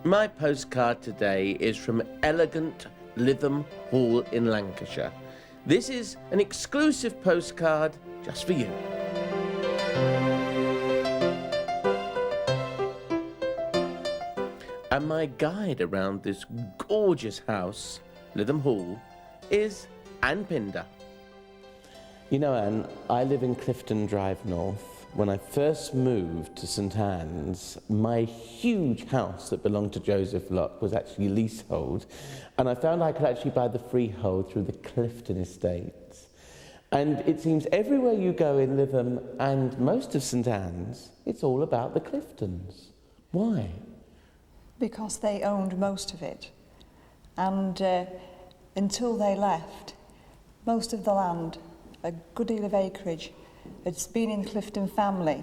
My postcard today is from elegant Lytham Hall in Lancashire. This is an exclusive postcard just for you. And my guide around this gorgeous house, Lytham Hall, is Anne Pinder. You know, Anne, I live in Clifton Drive North. When I first moved to St Anne's, my huge house that belonged to Joseph Locke was actually leasehold, and I found I could actually buy the freehold through the Clifton estates. And it seems everywhere you go in Lytham and most of St Anne's, it's all about the Cliftons. Why? Because they owned most of it, and until they left, most of the land, a good deal of acreage, it's been in the Clifton family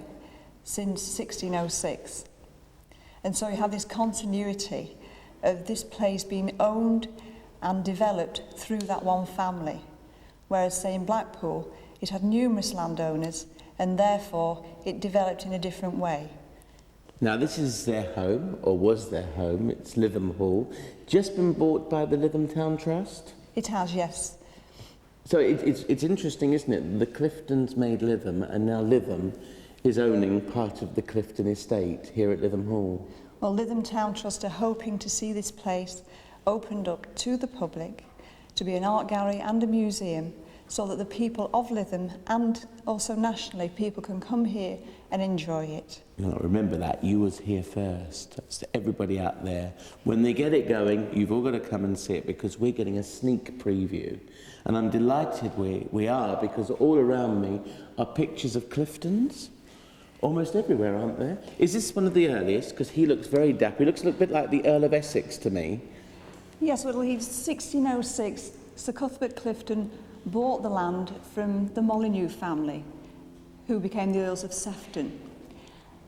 since 1606. And so you have this continuity of this place being owned and developed through that one family. Whereas, say, in Blackpool, it had numerous landowners and therefore it developed in a different way. Now, this is their home, or was their home. It's Lytham Hall. Just been bought by the Lytham Town Trust? It has, yes. So it's interesting, isn't it? The Cliftons made Lytham, and now Lytham is owning part of the Clifton estate here at Lytham Hall. Well, Lytham Town Trust are hoping to see this place opened up to the public, to be an art gallery and a museum, so that the people of Lytham and also nationally, people can come here and enjoy it. Now, remember that, you was here first. That's to everybody out there. When they get it going, you've all got to come and see it, because we're getting a sneak preview. And I'm delighted we are, because all around me are pictures of Cliftons. Almost everywhere, aren't there? Is this one of the earliest? Because he looks very dapper. He looks a little bit like the Earl of Essex to me. Yes, well, he's 1606. Sir Cuthbert Clifton bought the land from the Molyneux family, who became the Earls of Sefton.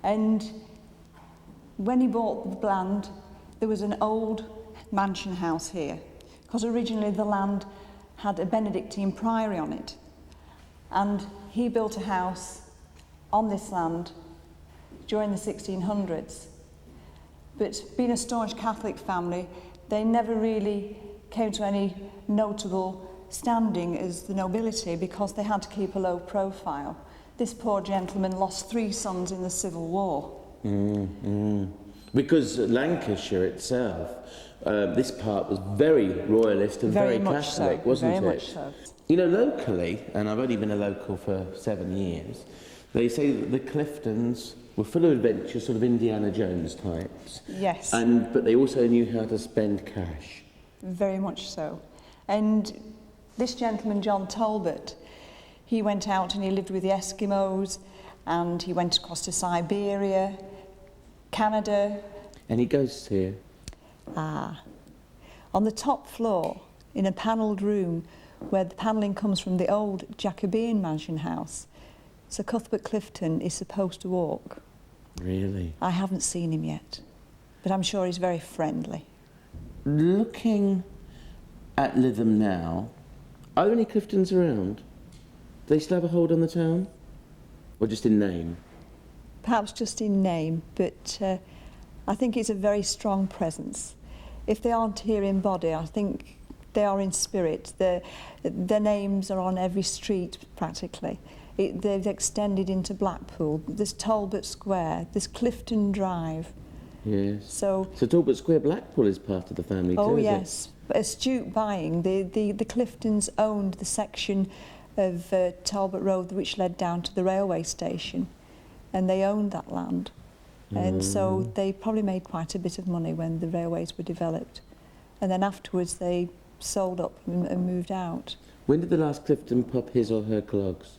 And when he bought the land, there was an old mansion house here, because originally the land had a Benedictine priory on it. And he built a house on this land during the 1600s. But being a staunch Catholic family, they never really came to any notable standing as the nobility, because they had to keep a low profile. This poor gentleman lost 3 sons in the Civil War. Because Lancashire itself, this part was very royalist and very Catholic, so, wasn't very it? Much so. You know, locally, and I've only been a local for 7 years, they say that the Cliftons were full of adventure, sort of Indiana Jones types. Yes. But they also knew how to spend cash. Very much so. And this gentleman, John Talbot, he went out and he lived with the Eskimos, and he went across to Siberia, Canada. And he goes here. On the top floor, in a panelled room, where the panelling comes from the old Jacobean mansion house, Sir Cuthbert Clifton is supposed to walk. Really? I haven't seen him yet, but I'm sure he's very friendly. Looking at Lytham now, are there any Cliftons around? Do they still have a hold on the town? Or just in name? Perhaps just in name, but I think it's a very strong presence. If they aren't here in body, I think they are in spirit. Their names are on every street, practically. They've extended into Blackpool. There's Talbot Square, there's Clifton Drive. Yes. So Talbot Square, Blackpool is part of the family too, oh, is yes. Astute buying. The Cliftons owned the section of Talbot Road which led down to the railway station, and they owned that land. And so they probably made quite a bit of money when the railways were developed. And then afterwards they sold up and moved out. When did the last Clifton pop his or her clogs?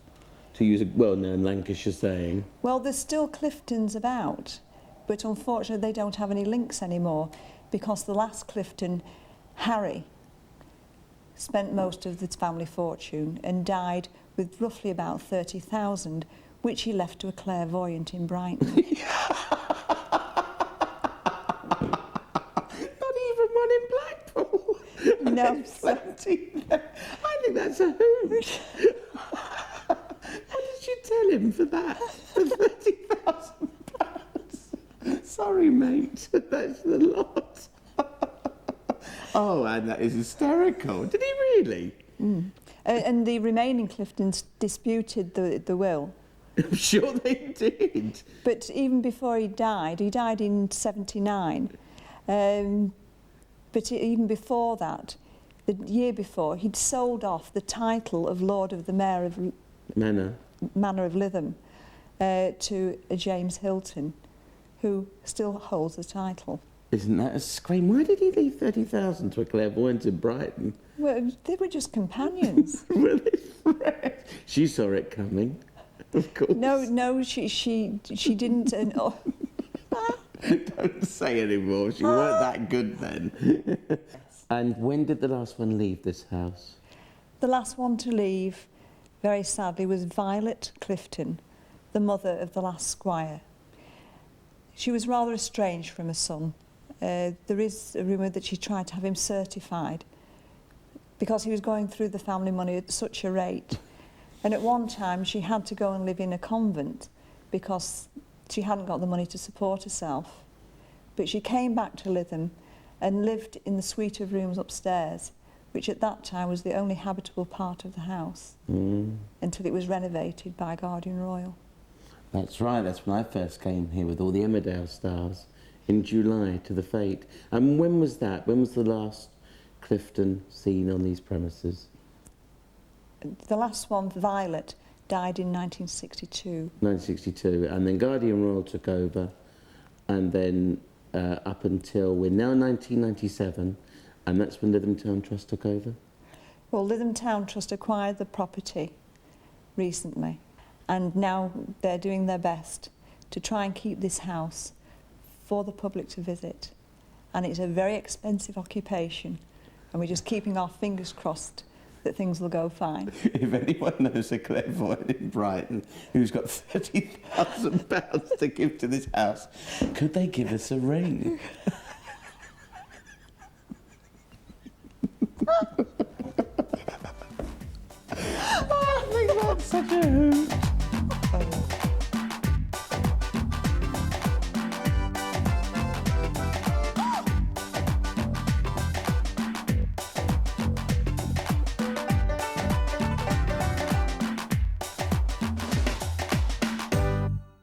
To use a well-known Lancashire saying. Well, there's still Cliftons about, but unfortunately they don't have any links anymore, because the last Clifton, Harry, spent most of his family fortune and died with roughly about 30,000, which he left to a clairvoyant in Brighton. Not even one in Blackpool. No. Plenty there. I think that's a hoot. What did you tell him for that? For £30,000? sorry, mate. That's the lot. Oh, and that is hysterical. Did he really? And the remaining Cliftons disputed the will. I'm sure they did. But even before he died in 79, but even before that, the year before, he'd sold off the title of Lord of the Manor of Lytham to a James Hilton, who still holds the title. Isn't that a scream? Why did he leave 30,000 to a clairvoyant in Brighton? Well, they were just companions. Well, she saw it coming, of course. No, she didn't. And, oh. Don't say anymore. She weren't that good then. And when did the last one leave this house? The last one to leave, very sadly, was Violet Clifton, the mother of the last squire. She was rather estranged from her son. There is a rumour that she tried to have him certified because he was going through the family money at such a rate. And at one time she had to go and live in a convent because she hadn't got the money to support herself. But she came back to Lytham and lived in the suite of rooms upstairs, which at that time was the only habitable part of the house, until it was renovated by Guardian Royal. That's right, that's when I first came here with all the Emmerdale stars in July to the fete. And when was that? When was the last Clifton seen on these premises? The last one, Violet, died in 1962. 1962, and then Guardian Royal took over, and then up until we're now 1997, and that's when Lytham Town Trust took over? Well, Lytham Town Trust acquired the property recently, and now they're doing their best to try and keep this house for the public to visit. And it's a very expensive occupation, and we're just keeping our fingers crossed that things will go fine. If anyone knows a clairvoyant in Brighton who's got £30,000 to give to this house, could they give us a ring? Oh, I think that's such a hoot.